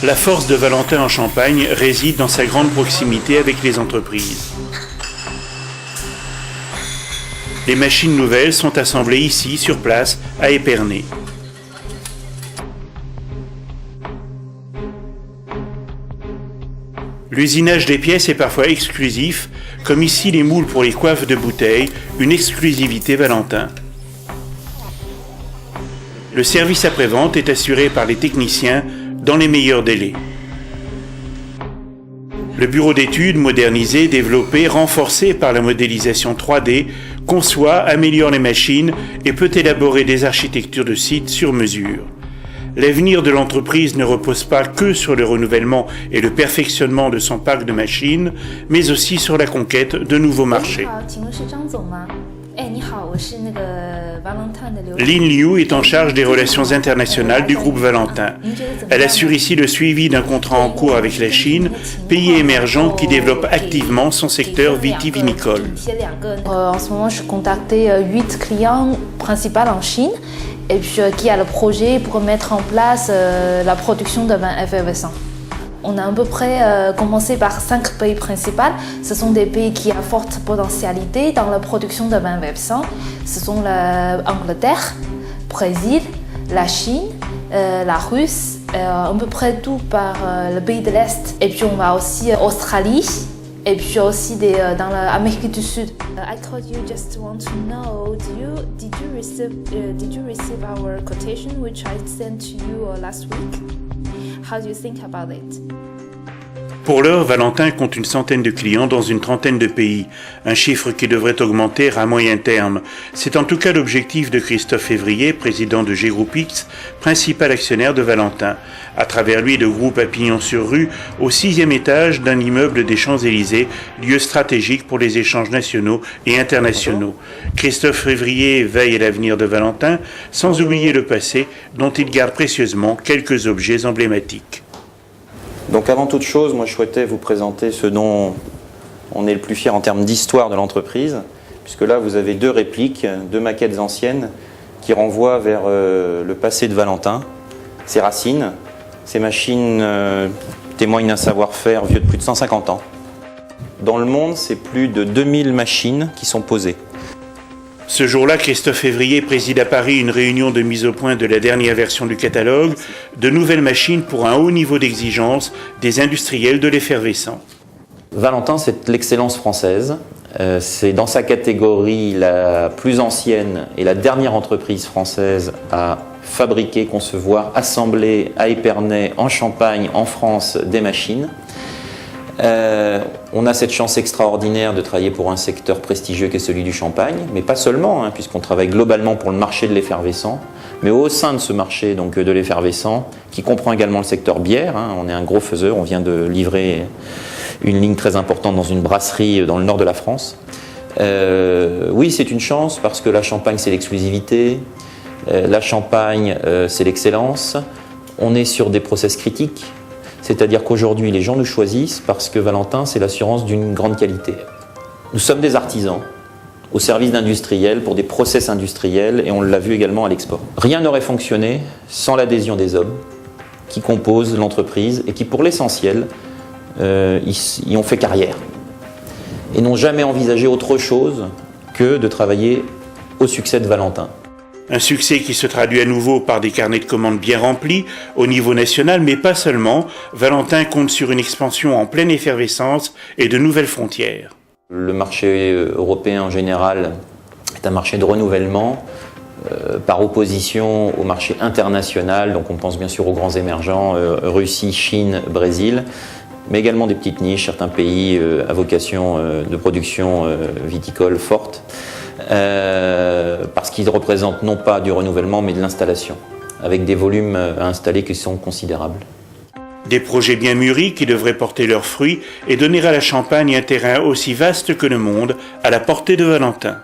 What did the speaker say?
La force de Valentin en Champagne réside dans sa grande proximité avec les entreprises. Les machines nouvelles sont assemblées ici, sur place, à Épernay. L'usinage des pièces est parfois exclusif, comme ici les moules pour les coiffes de bouteilles, une exclusivité Valentin. Le service après-vente est assuré par les techniciens dans les meilleurs délais. Le bureau d'études modernisé, développé, renforcé par la modélisation 3D, conçoit, améliore les machines et peut élaborer des architectures de sites sur mesure. L'avenir de l'entreprise ne repose pas que sur le renouvellement et le perfectionnement de son parc de machines, mais aussi sur la conquête de nouveaux marchés. Lin Liu est en charge des relations internationales du groupe Valentin. Elle assure ici le suivi d'un contrat en cours avec la Chine, pays émergent qui développe activement son secteur vitivinicole. En ce moment, je suis contactée 8 clients principaux en Chine et puis qui a le projet pour mettre en place la production de vin effervescent. On a à peu près commencé par 5 pays principaux. Ce sont des pays qui ont forte potentialité dans la production de vin effervescent. Ce sont l'Angleterre, Brésil, la Chine, la Russie, à peu près tout par le pays de l'Est. Et puis on a aussi Australie. Et puis aussi dans l'Amérique du Sud. I called you just want to know, did you receive our quotation which I sent to you last week? How do you think about it? Pour l'heure, Valentin compte une centaine de clients dans une trentaine de pays, un chiffre qui devrait augmenter à moyen terme. C'est en tout cas l'objectif de Christophe Février, président de G-Group X, principal actionnaire de Valentin. À travers lui, le groupe a pignon sur rue, au 6e étage d'un immeuble des Champs-Élysées, lieu stratégique pour les échanges nationaux et internationaux. Christophe Février veille à l'avenir de Valentin, sans oublier le passé, dont il garde précieusement quelques objets emblématiques. Donc avant toute chose, moi je souhaitais vous présenter ce dont on est le plus fier en termes d'histoire de l'entreprise, puisque là vous avez 2 répliques, 2 maquettes anciennes qui renvoient vers le passé de Valentin, ses racines. Ces machines témoignent d'un savoir-faire vieux de plus de 150 ans. Dans le monde, c'est plus de 2000 machines qui sont posées. Ce jour-là, Christophe Février préside à Paris une réunion de mise au point de la dernière version du catalogue, de nouvelles machines pour un haut niveau d'exigence des industriels de l'effervescent. Valentin, c'est l'excellence française. C'est dans sa catégorie la plus ancienne et la dernière entreprise française à fabriquer, concevoir, assembler à Épernay, en Champagne, en France, des machines. On a cette chance extraordinaire de travailler pour un secteur prestigieux qui est celui du champagne, mais pas seulement, puisqu'on travaille globalement pour le marché de l'effervescent, mais au sein de ce marché donc, de l'effervescent, qui comprend également le secteur bière. On est un gros faiseur, on vient de livrer une ligne très importante dans une brasserie dans le nord de la France. Oui, c'est une chance parce que la Champagne, c'est l'exclusivité, la Champagne, c'est l'excellence. On est sur des process critiques. C'est-à-dire qu'aujourd'hui, les gens nous choisissent parce que Valentin, c'est l'assurance d'une grande qualité. Nous sommes des artisans au service d'industriels pour des process industriels et on l'a vu également à l'export. Rien n'aurait fonctionné sans l'adhésion des hommes qui composent l'entreprise et qui, pour l'essentiel, y ont fait carrière et n'ont jamais envisagé autre chose que de travailler au succès de Valentin. Un succès qui se traduit à nouveau par des carnets de commandes bien remplis au niveau national, mais pas seulement. Valentin compte sur une expansion en pleine effervescence et de nouvelles frontières. Le marché européen en général est un marché de renouvellement par opposition au marché international. Donc on pense bien sûr aux grands émergents, Russie, Chine, Brésil, mais également des petites niches, certains pays à vocation de production viticole forte. Parce qu'ils représentent non pas du renouvellement mais de l'installation, avec des volumes à installer qui sont considérables. Des projets bien mûris qui devraient porter leurs fruits et donner à la Champagne un terrain aussi vaste que le monde à la portée de Valentin.